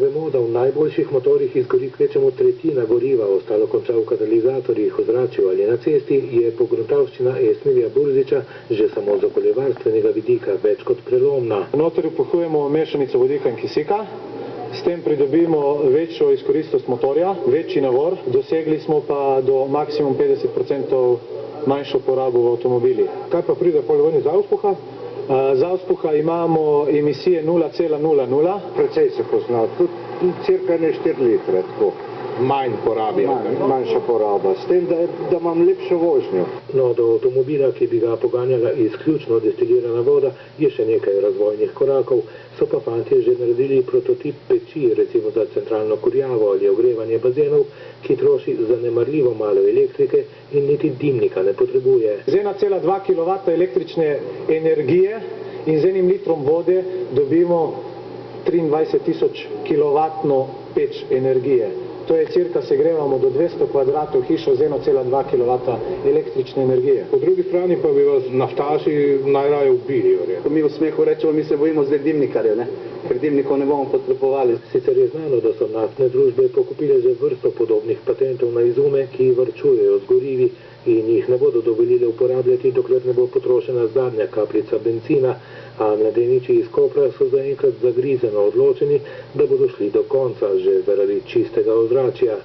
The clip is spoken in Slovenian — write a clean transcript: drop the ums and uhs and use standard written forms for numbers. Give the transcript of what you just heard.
vemo, da v najboljših motorjih izgori kvečemu tretjina goriva, ostalo konča v katalizatorjih, ozračju ali na cesti, je pogruntavščina Esmirja Burziča že samo z okoljevarstvenega vidika več kot prelomna. Noter vpuhujemo mešanico vodika in kisika, s tem pridobimo večjo izkoristnost motorja, večji navor, dosegli smo pa do maksimum 50% manjšo porabo v avtomobili. Kaj pa pride pol ven iz auspuha? Z auspuha imamo emisije 0,00. Precej se pozna, tudi cirka 4 litre, tako. Manj porabijo. Manjša poraba, s tem, da imam lepšo vožnjo. No, do avtomobila, ki bi ga poganjala izključno destilirana voda, je še nekaj razvojnih korakov. So pa fantje že naredili prototip peči, recimo za centralno kurjavo ali ogrevanje bazenov, ki troši zanemarljivo malo elektrike in niti dimnika ne potrebuje. Z 1,2 kW električne energije in z 1 litrom vode dobimo 23.000 kW peč energije. To je cirka segrevamo do 200 kvadratov hišo z 1,2 kW električne energije. Po drugi strani pa bi vas naftaši najraje ubili. Ko mi v smehu rečemo, mi se bojimo zdaj dimnikarjev, ker dimnikov ne bomo potrebovali. Sicer je znano, da so naftne družbe pokupile že vrsto podobnih patentov na izume, ki varčujejo z gorivi in jih ne bodo dovolili uporabljati, dokler ne bo potrošena zadnja kapljica bencina, a mladeniči iz Kopra so zaenkrat zagrizeno odločeni, da bodo šli do konca že zaradi čistega ozračja.